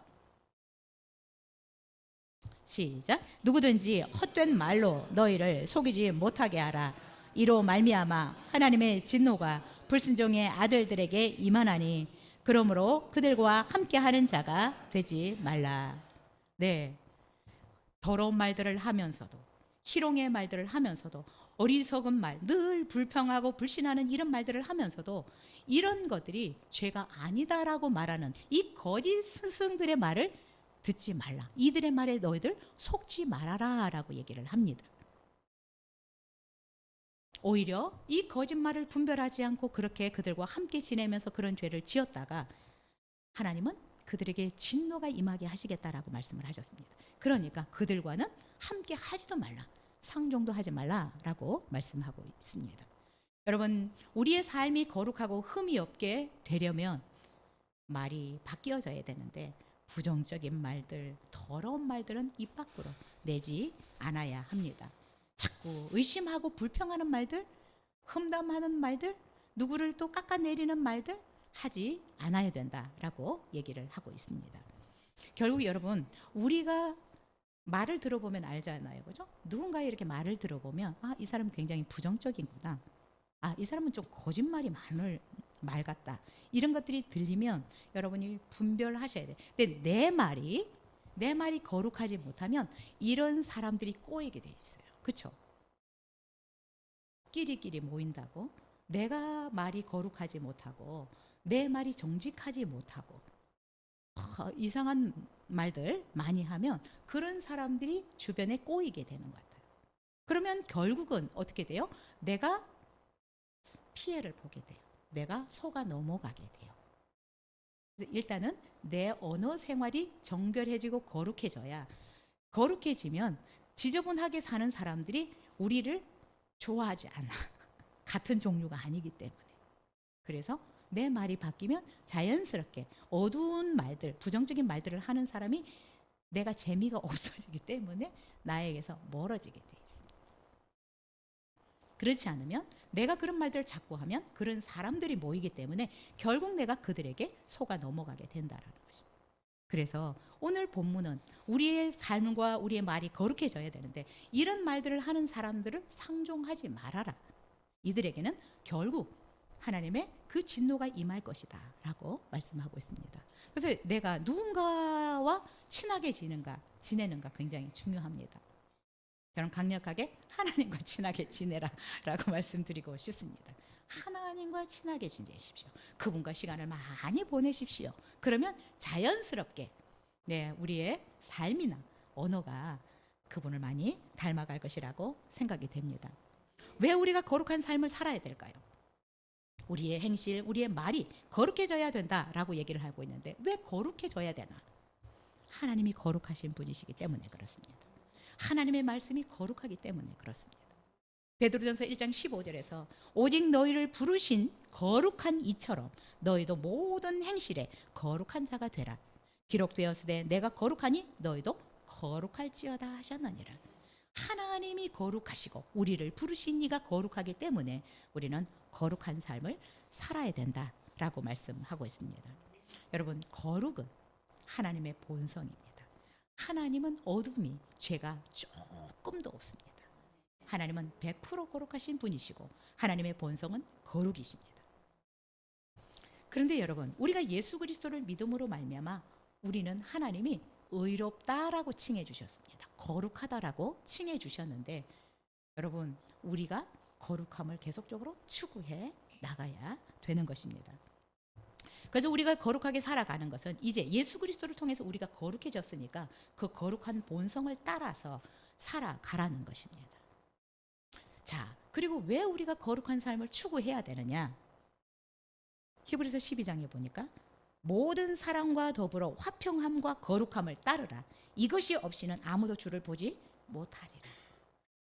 S1: 시작. 누구든지 헛된 말로 너희를 속이지 못하게 하라. 이로 말미암아 하나님의 진노가 불순종의 아들들에게 임하나니 그러므로 그들과 함께하는 자가 되지 말라. 네, 더러운 말들을 하면서도 희롱의 말들을 하면서도 어리석은 말, 늘 불평하고 불신하는 이런 말들을 하면서도 이런 것들이 죄가 아니다라고 말하는 이 거짓 스승들의 말을 듣지 말라. 이들의 말에 너희들 속지 말아라 라고 얘기를 합니다. 오히려 이 거짓말을 분별하지 않고 그렇게 그들과 함께 지내면서 그런 죄를 지었다가 하나님은 그들에게 진노가 임하게 하시겠다라고 말씀을 하셨습니다. 그러니까 그들과는 함께 하지도 말라, 상종도 하지 말라라고 말씀하고 있습니다. 여러분, 우리의 삶이 거룩하고 흠이 없게 되려면 말이 바뀌어져야 되는데 부정적인 말들, 더러운 말들은 입 밖으로 내지 않아야 합니다. 자꾸 의심하고 불평하는 말들, 험담하는 말들, 누구를 또 깎아내리는 말들 하지 않아야 된다라고 얘기를 하고 있습니다. 결국 여러분, 우리가 말을 들어보면 알잖아요, 그죠? 누군가 이렇게 말을 들어보면 이 사람은 굉장히 부정적이구나, 이 사람은 좀 거짓말이 많을 말 같다, 이런 것들이 들리면 여러분이 분별하셔야 돼요. 근데 내 말이 거룩하지 못하면 이런 사람들이 꼬이게 돼 있어요, 그렇죠? 끼리끼리 모인다고 내가 말이 거룩하지 못하고 내 말이 정직하지 못하고 이상한 말들 많이 하면 그런 사람들이 주변에 꼬이게 되는 것 같아요. 그러면 결국은 어떻게 돼요? 내가 피해를 보게 돼요. 내가 속아 넘어가게 돼요. 그래서 일단은 내 언어 생활이 정결해지고 거룩해지면 지저분하게 사는 사람들이 우리를 좋아하지 않아. 같은 종류가 아니기 때문에. 그래서 내 말이 바뀌면 자연스럽게 어두운 말들, 부정적인 말들을 하는 사람이 내가 재미가 없어지기 때문에 나에게서 멀어지게 돼 있습니다. 그렇지 않으면 내가 그런 말들을 자꾸 하면 그런 사람들이 모이기 때문에 결국 내가 그들에게 속아 넘어가게 된다라는 것입니다. 그래서 오늘 본문은 우리의 삶과 우리의 말이 거룩해져야 되는데 이런 말들을 하는 사람들을 상종하지 말아라. 이들에게는 결국 하나님의 그 진노가 임할 것이다 라고 말씀하고 있습니다. 그래서 내가 누군가와 친하게 지내는가 굉장히 중요합니다. 저는 강력하게 하나님과 친하게 지내라 라고 말씀드리고 싶습니다. 하나님과 친하게 지내십시오. 그분과 시간을 많이 보내십시오. 그러면 자연스럽게 우리의 삶이나 언어가 그분을 많이 닮아갈 것이라고 생각이 됩니다. 왜 우리가 거룩한 삶을 살아야 될까요? 우리의 행실, 우리의 말이 거룩해져야 된다라고 얘기를 하고 있는데 왜 거룩해져야 되나? 하나님이 거룩하신 분이시기 때문에 그렇습니다. 하나님의 말씀이 거룩하기 때문에 그렇습니다. 베드로전서 1장 15절에서 오직 너희를 부르신 거룩한 이처럼 너희도 모든 행실에 거룩한 자가 되라. 기록되었으되 내가 거룩하니 너희도 거룩할지어다 하셨느니라. 하나님이 거룩하시고 우리를 부르신 이가 거룩하기 때문에 우리는 거룩한 삶을 살아야 된다라고 말씀하고 있습니다. 여러분, 거룩은 하나님의 본성입니다. 하나님은 어둠이 죄가 조금도 없습니다. 하나님은 100% 거룩하신 분이시고 하나님의 본성은 거룩이십니다. 그런데 여러분, 우리가 예수 그리스도를 믿음으로 말미암아 우리는 하나님이 의롭다라고 칭해 주셨습니다. 거룩하다라고 칭해 주셨는데 여러분, 우리가 거룩함을 계속적으로 추구해 나가야 되는 것입니다. 그래서 우리가 거룩하게 살아가는 것은 이제 예수 그리스도를 통해서 우리가 거룩해졌으니까 그 거룩한 본성을 따라서 살아가라는 것입니다. 자, 그리고 왜 우리가 거룩한 삶을 추구해야 되느냐? 히브리서 12장에 보니까 모든 사랑과 더불어 화평함과 거룩함을 따르라. 이것이 없이는 아무도 주를 보지 못하리라.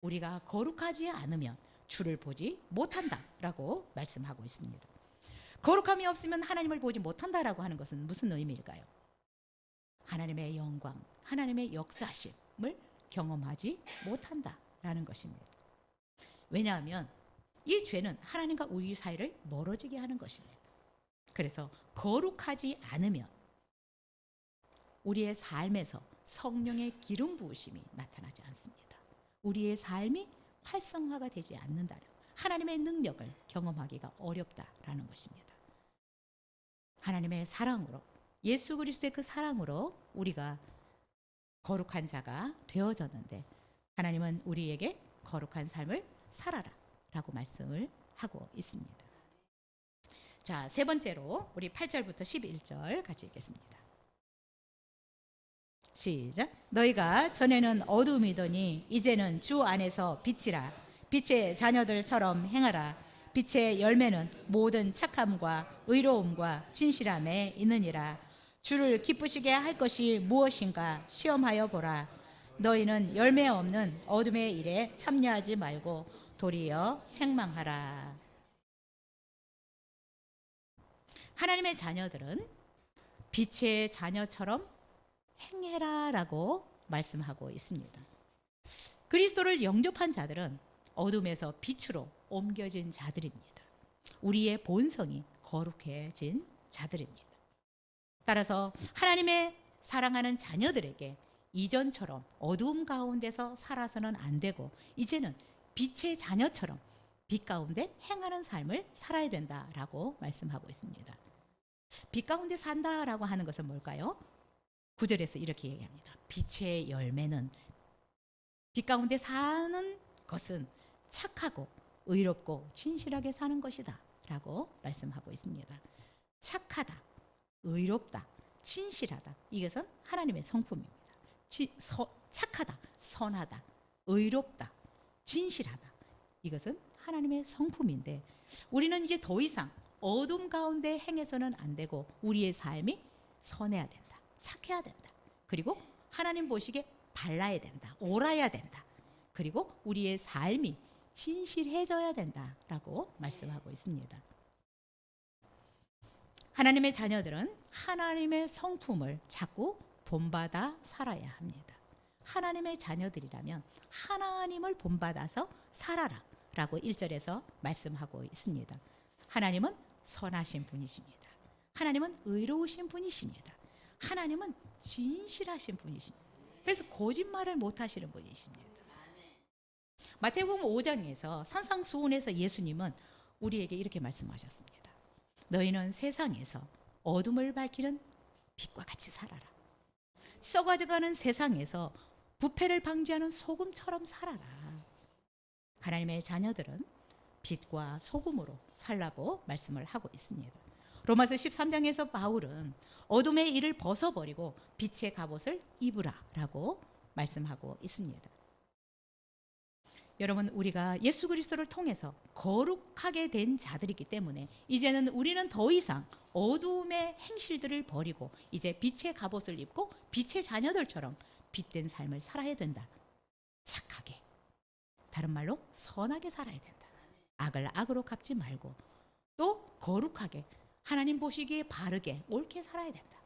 S1: 우리가 거룩하지 않으면 주를 보지 못한다라고 말씀하고 있습니다. 거룩함이 없으면 하나님을 보지 못한다라고 하는 것은 무슨 의미일까요? 하나님의 영광, 하나님의 역사심을 경험하지 못한다라는 것입니다. 왜냐하면 이 죄는 하나님과 우리 사이를 멀어지게 하는 것입니다. 그래서 거룩하지 않으면 우리의 삶에서 성령의 기름 부으심이 나타나지 않습니다. 우리의 삶이 활성화가 되지 않는다. 하나님의 능력을 경험하기가 어렵다라는 것입니다. 하나님의 사랑으로, 예수 그리스도의 그 사랑으로 우리가 거룩한 자가 되어졌는데 하나님은 우리에게 거룩한 삶을 살아라 라고 말씀을 하고 있습니다. 자, 세 번째로 우리 8절부터 11절 같이 읽겠습니다. 시작. 너희가 전에는 어둠이더니 이제는 주 안에서 빛이라. 빛의 자녀들처럼 행하라. 빛의 열매는 모든 착함과 의로움과 진실함에 있느니라. 주를 기쁘시게 할 것이 무엇인가 시험하여 보라. 너희는 열매 없는 어둠의 일에 참여하지 말고 도리어 책망하라. 하나님의 자녀들은 빛의 자녀처럼 행해라라고 말씀하고 있습니다. 그리스도를 영접한 자들은 어둠에서 빛으로 옮겨진 자들입니다. 우리의 본성이 거룩해진 자들입니다. 따라서 하나님의 사랑하는 자녀들에게 이전처럼 어두움 가운데서 살아서는 안 되고 이제는 빛의 자녀처럼 빛 가운데 행하는 삶을 살아야 된다라고 말씀하고 있습니다. 빛 가운데 산다라고 하는 것은 뭘까요? 9절에서 이렇게 얘기합니다. 빛의 열매는, 빛 가운데 사는 것은 착하고 의롭고 진실하게 사는 것이다 라고 말씀하고 있습니다. 착하다, 의롭다, 진실하다, 이것은 하나님의 성품입니다. 착하다, 선하다, 의롭다, 진실하다, 이것은 하나님의 성품인데 우리는 이제 더 이상 어둠 가운데 행해서는 안 되고 우리의 삶이 선해야 된다, 착해야 된다, 그리고 하나님 보시기에 발라야 된다, 옳아야 된다, 그리고 우리의 삶이 진실해져야 된다라고 말씀하고 있습니다. 하나님의 자녀들은 하나님의 성품을 자꾸 본받아 살아야 합니다. 하나님의 자녀들이라면 하나님을 본받아서 살아라 라고 1절에서 말씀하고 있습니다. 하나님은 선하신 분이십니다. 하나님은 의로우신 분이십니다. 하나님은 진실하신 분이십니다. 그래서 거짓말을 못 하시는 분이십니다. 마태복음 5장에서 산상수훈에서 예수님은 우리에게 이렇게 말씀하셨습니다. 너희는 세상에서 어둠을 밝히는 빛과 같이 살아라. 썩어져가는 세상에서 부패를 방지하는 소금처럼 살아라. 하나님의 자녀들은 빛과 소금으로 살라고 말씀을 하고 있습니다. 로마서 13장에서 바울은 어둠의 일을 벗어버리고 빛의 갑옷을 입으라 라고 말씀하고 있습니다. 여러분, 우리가 예수 그리스도를 통해서 거룩하게 된 자들이기 때문에 이제는 우리는 더 이상 어두움의 행실들을 버리고 이제 빛의 갑옷을 입고 빛의 자녀들처럼 빛된 삶을 살아야 된다. 착하게, 다른 말로 선하게 살아야 된다. 악을 악으로 갚지 말고 또 거룩하게, 하나님 보시기에 바르게 옳게 살아야 된다.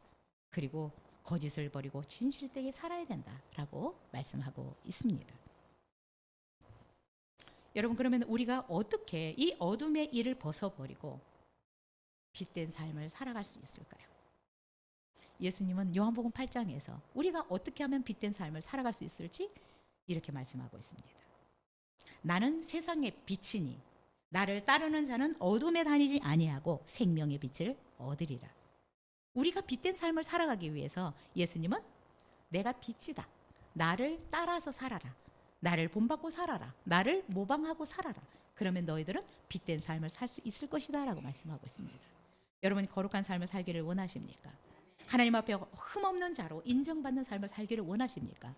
S1: 그리고 거짓을 버리고 진실되게 살아야 된다라고 말씀하고 있습니다. 여러분, 그러면 우리가 어떻게 이 어둠의 일을 벗어버리고 빛된 삶을 살아갈 수 있을까요? 예수님은 요한복음 8장에서 우리가 어떻게 하면 빛된 삶을 살아갈 수 있을지 이렇게 말씀하고 있습니다. 나는 세상의 빛이니 나를 따르는 자는 어둠에 다니지 아니하고 생명의 빛을 얻으리라. 우리가 빛된 삶을 살아가기 위해서 예수님은 내가 빛이다. 나를 따라서 살아라. 나를 본받고 살아라. 나를 모방하고 살아라. 그러면 너희들은 빛된 삶을 살 수 있을 것이다 라고 말씀하고 있습니다. 여러분이 거룩한 삶을 살기를 원하십니까? 하나님 앞에 흠없는 자로 인정받는 삶을 살기를 원하십니까?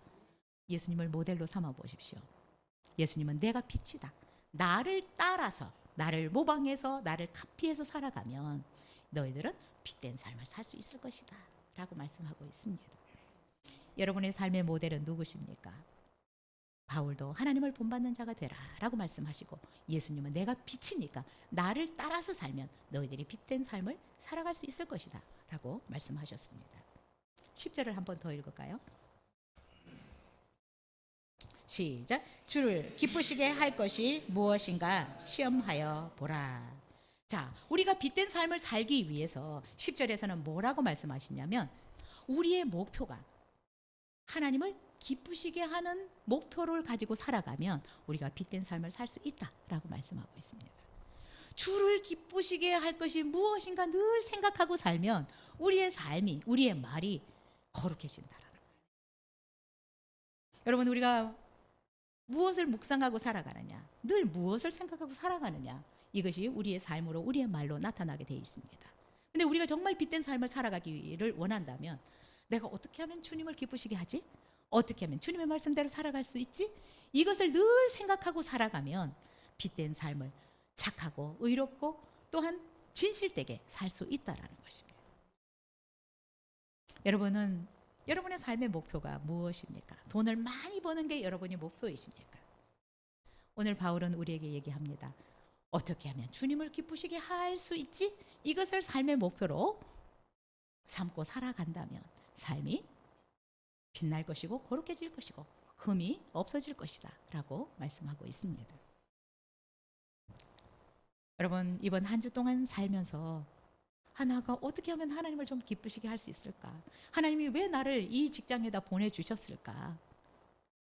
S1: 예수님을 모델로 삼아 보십시오. 예수님은 내가 빛이다. 나를 따라서 나를 모방해서 나를 카피해서 살아가면 너희들은 빛된 삶을 살 수 있을 것이다 라고 말씀하고 있습니다. 여러분의 삶의 모델은 누구십니까? 바울도 하나님을 본받는 자가 되라 라고 말씀하시고 예수님은 내가 빛이니까 나를 따라서 살면 너희들이 빛된 삶을 살아갈 수 있을 것이다 라고 말씀하셨습니다. 10절을 한 번 더 읽을까요? 시작. 주를 기쁘시게 할 것이 무엇인가 시험하여 보라. 자, 우리가 빛된 삶을 살기 위해서 10절에서는 뭐라고 말씀하시냐면 우리의 목표가 하나님을 기쁘시게 하는 목표를 가지고 살아가면 우리가 빛된 삶을 살 수 있다라고 말씀하고 있습니다. 주를 기쁘시게 할 것이 무엇인가 늘 생각하고 살면 우리의 삶이, 우리의 말이 거룩해진다라는 거예요. 여러분, 우리가 무엇을 묵상하고 살아가느냐, 늘 무엇을 생각하고 살아가느냐, 이것이 우리의 삶으로, 우리의 말로 나타나게 되어 있습니다. 근데 우리가 정말 빛된 삶을 살아가기를 원한다면 내가 어떻게 하면 주님을 기쁘시게 하지? 어떻게 하면 주님의 말씀대로 살아갈 수 있지? 이것을 늘 생각하고 살아가면 빛된 삶을 착하고 의롭고 또한 진실되게 살 수 있다라는 것입니다. 여러분은 여러분의 삶의 목표가 무엇입니까? 돈을 많이 버는 게 여러분의 목표이십니까? 오늘 바울은 우리에게 얘기합니다. 어떻게 하면 주님을 기쁘시게 할 수 있지? 이것을 삶의 목표로 삼고 살아간다면 삶이 빛날 것이고 거룩해질 것이고 금이 없어질 것이다 라고 말씀하고 있습니다. 여러분, 이번 한 주 동안 살면서 하나가 어떻게 하면 하나님을 좀 기쁘시게 할 수 있을까? 하나님이 왜 나를 이 직장에다 보내주셨을까?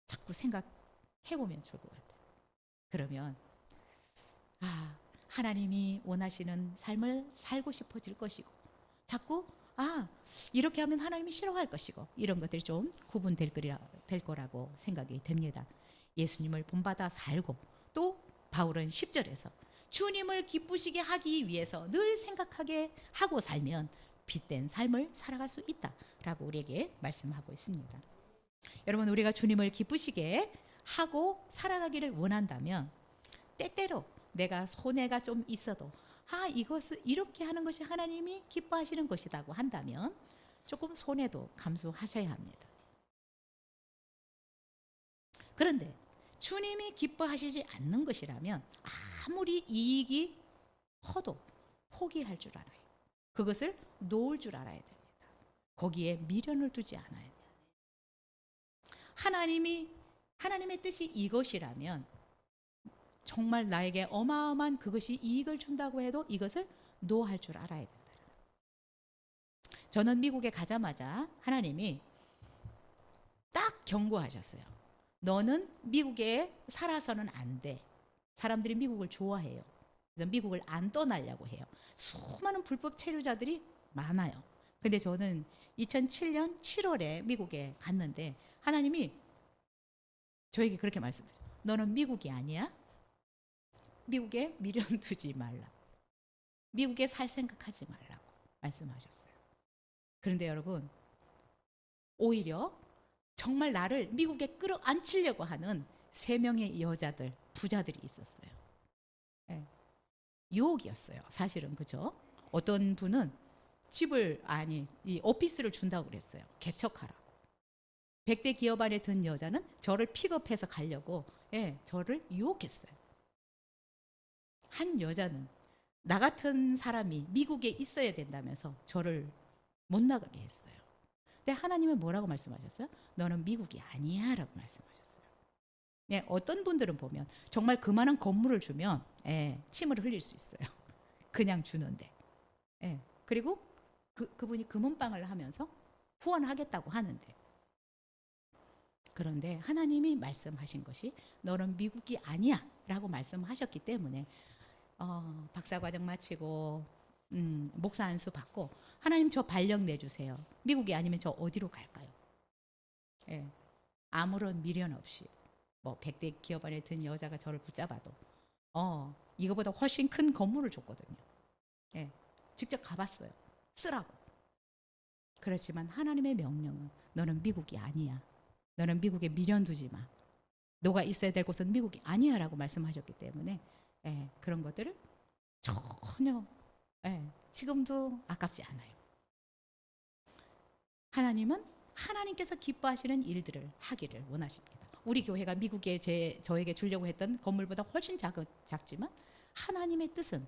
S1: 자꾸 생각해보면 좋을 것 같아요. 그러면 하나님이 원하시는 삶을 살고 싶어질 것이고 자꾸 이렇게 하면 하나님이 싫어할 것이고 이런 것들이 좀 구분될 거라고 생각이 됩니다. 예수님을 본받아 살고 또 바울은 10절에서 주님을 기쁘시게 하기 위해서 늘 생각하게 하고 살면 빛된 삶을 살아갈 수 있다라고 우리에게 말씀하고 있습니다. 여러분, 우리가 주님을 기쁘시게 하고 살아가기를 원한다면 때때로 내가 손해가 좀 있어도 이것을 이렇게 하는 것이 하나님이 기뻐하시는 것이라고 한다면 조금 손해도 감수하셔야 합니다. 그런데 주님이 기뻐하시지 않는 것이라면 아무리 이익이 커도 포기할 줄 알아요. 그것을 놓을 줄 알아야 됩니다. 거기에 미련을 두지 않아야 돼요. 하나님의 뜻이 이것이라면 정말 나에게 어마어마한 그것이 이익을 준다고 해도 이것을 노할 줄 알아야 된다. 저는 미국에 가자마자 하나님이 딱 경고하셨어요. 너는 미국에 살아서는 안 돼. 사람들이 미국을 좋아해요. 그래서 미국을 안 떠나려고 해요. 수많은 불법 체류자들이 많아요. 근데 저는 2007년 7월에 미국에 갔는데 하나님이 저에게 그렇게 말씀하죠. 너는 미국이 아니야? 미국에 미련 두지 말라. 미국에 살 생각하지 말라고 말씀하셨어요. 그런데 여러분, 오히려 정말 나를 미국에 끌어안치려고 하는 3명의 여자들, 부자들이 있었어요. 네. 유혹이었어요. 사실은, 그죠? 어떤 분은 이 오피스를 준다고 그랬어요. 개척하라고. 100대 기업 안에 든 여자는 저를 픽업해서 가려고 저를 유혹했어요. 한 여자는 나 같은 사람이 미국에 있어야 된다면서 저를 못 나가게 했어요. 근데 하나님은 뭐라고 말씀하셨어요? 너는 미국이 아니야 라고 말씀하셨어요. 네, 어떤 분들은 보면 정말 그만한 건물을 주면 침을 흘릴 수 있어요. 그냥 주는데. 그리고 그분이 금은방을 하면서 후원하겠다고 하는데, 그런데 하나님이 말씀하신 것이 너는 미국이 아니야 라고 말씀하셨기 때문에 박사과정 마치고 목사 안수 받고 하나님 저 발령 내주세요. 미국이 아니면 저 어디로 갈까요? 예, 아무런 미련 없이 뭐 100대 기업 안에 든 여자가 저를 붙잡아도 이거보다 훨씬 큰 건물을 줬거든요. 예, 직접 가봤어요. 쓰라고. 그렇지만 하나님의 명령은 너는 미국이 아니야. 너는 미국에 미련 두지 마. 너가 있어야 될 곳은 미국이 아니야 라고 말씀하셨기 때문에 그런 것들을 전혀 지금도 아깝지 않아요. 하나님은 하나님께서 기뻐하시는 일들을 하기를 원하십니다. 우리 교회가 미국에 저에게 주려고 했던 건물보다 훨씬 작지만 하나님의 뜻은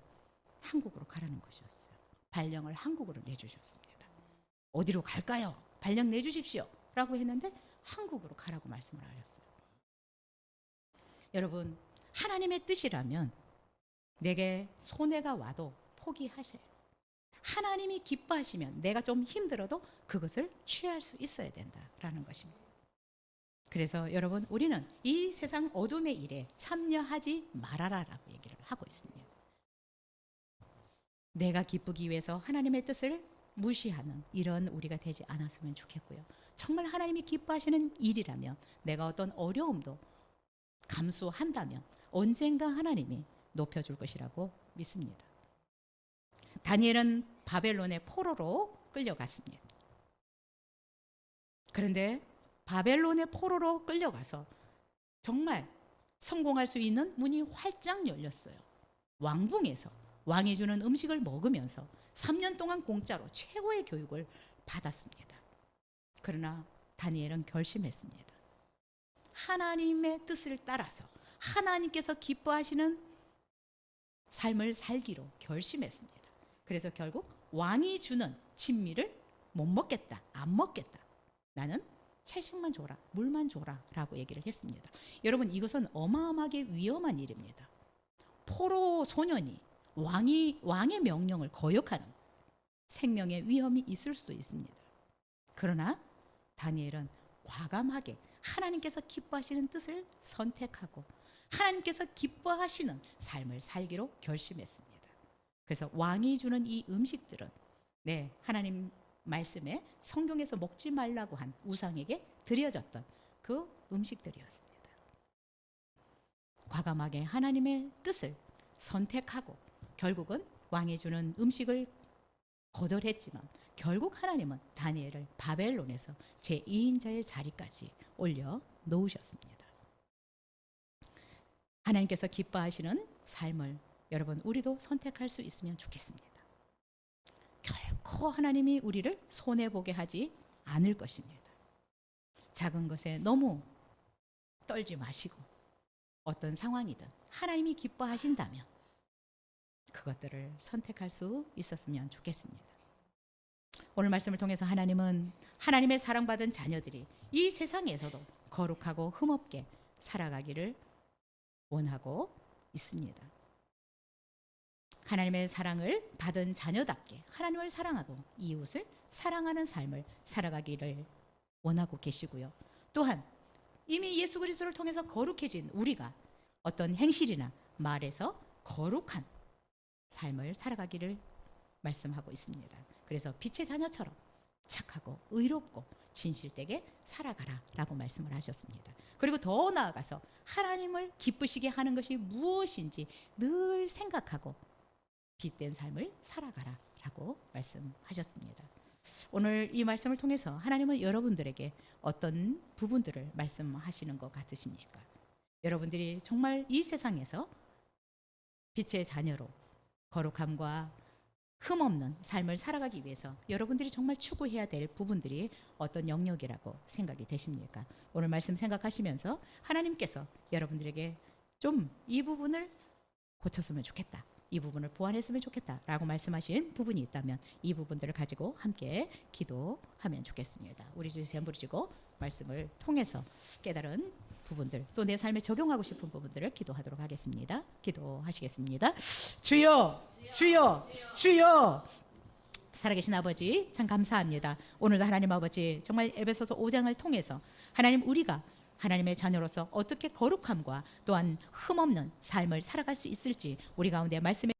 S1: 한국으로 가라는 것이었어요. 발령을 한국으로 내주셨습니다. 어디로 갈까요? 발령 내주십시오 라고 했는데 한국으로 가라고 말씀을 하셨어요. 여러분, 하나님의 뜻이라면 내게 손해가 와도 포기하셔요. 하나님이 기뻐하시면 내가 좀 힘들어도 그것을 취할 수 있어야 된다라는 것입니다. 그래서 여러분, 우리는 이 세상 어둠의 일에 참여하지 말아라라고 얘기를 하고 있습니다. 내가 기쁘기 위해서 하나님의 뜻을 무시하는 이런 우리가 되지 않았으면 좋겠고요. 정말 하나님이 기뻐하시는 일이라면 내가 어떤 어려움도 감수한다면 언젠가 하나님이 높여줄 것이라고 믿습니다. 다니엘은 바벨론의 포로로 끌려갔습니다. 그런데 바벨론의 포로로 끌려가서 정말 성공할 수 있는 문이 활짝 열렸어요. 왕궁에서 왕이 주는 음식을 먹으면서 3년 동안 공짜로 최고의 교육을 받았습니다. 그러나 다니엘은 결심했습니다. 하나님의 뜻을 따라서 하나님께서 기뻐하시는 삶을 살기로 결심했습니다. 그래서 결국 왕이 주는 진미를 못 먹겠다, 안 먹겠다. 나는 채식만 줘라, 물만 줘라 라고 얘기를 했습니다. 여러분, 이것은 어마어마하게 위험한 일입니다. 포로 소년이 왕의 명령을 거역하는 생명의 위험이 있을 수도 있습니다. 그러나 다니엘은 과감하게 하나님께서 기뻐하시는 뜻을 선택하고 하나님께서 기뻐하시는 삶을 살기로 결심했습니다. 그래서 왕이 주는 이 음식들은 하나님 말씀에 성경에서 먹지 말라고 한 우상에게 드려졌던 그 음식들이었습니다. 과감하게 하나님의 뜻을 선택하고 결국은 왕이 주는 음식을 거절했지만 결국 하나님은 다니엘을 바벨론에서 제2인자의 자리까지 올려 놓으셨습니다. 하나님께서 기뻐하시는 삶을 여러분, 우리도 선택할 수 있으면 좋겠습니다. 결코 하나님이 우리를 손해보게 하지 않을 것입니다. 작은 것에 너무 떨지 마시고 어떤 상황이든 하나님이 기뻐하신다면 그것들을 선택할 수 있었으면 좋겠습니다. 오늘 말씀을 통해서 하나님은 하나님의 사랑받은 자녀들이 이 세상에서도 거룩하고 흠없게 살아가기를 원하고 있습니다. 하나님의 사랑을 받은 자녀답게 하나님을 사랑하고 이웃을 사랑하는 삶을 살아가기를 원하고 계시고요. 또한 이미 예수 그리스도를 통해서 거룩해진 우리가 어떤 행실이나 말에서 거룩한 삶을 살아가기를 말씀하고 있습니다. 그래서 빛의 자녀처럼 착하고 의롭고 진실되게 살아가라 라고 말씀을 하셨습니다. 그리고 더 나아가서 하나님을 기쁘시게 하는 것이 무엇인지 늘 생각하고 빛된 삶을 살아가라 라고 말씀하셨습니다. 오늘 이 말씀을 통해서 하나님은 여러분들에게 어떤 부분들을 말씀하시는 것 같으십니까? 여러분들이 정말 이 세상에서 빛의 자녀로 거룩함과 흠없는 삶을 살아가기 위해서 여러분들이 정말 추구해야 될 부분들이 어떤 영역이라고 생각이 되십니까? 오늘 말씀 생각하시면서 하나님께서 여러분들에게 좀 이 부분을 고쳤으면 좋겠다, 이 부분을 보완했으면 좋겠다라고 말씀하신 부분이 있다면 이 부분들을 가지고 함께 기도하면 좋겠습니다. 우리 주 예수 부르시고 말씀을 통해서 깨달은 부분들 또 내 삶에 적용하고 싶은 부분들을 기도하도록 하겠습니다. 기도하시겠습니다. 주여, 주여, 주여. 살아계신 아버지 참 감사합니다. 오늘도 하나님 아버지 정말 에베소서 5장을 통해서 하나님 우리가 하나님의 자녀로서 어떻게 거룩함과 또한 흠없는 삶을 살아갈 수 있을지 우리 가운데 말씀해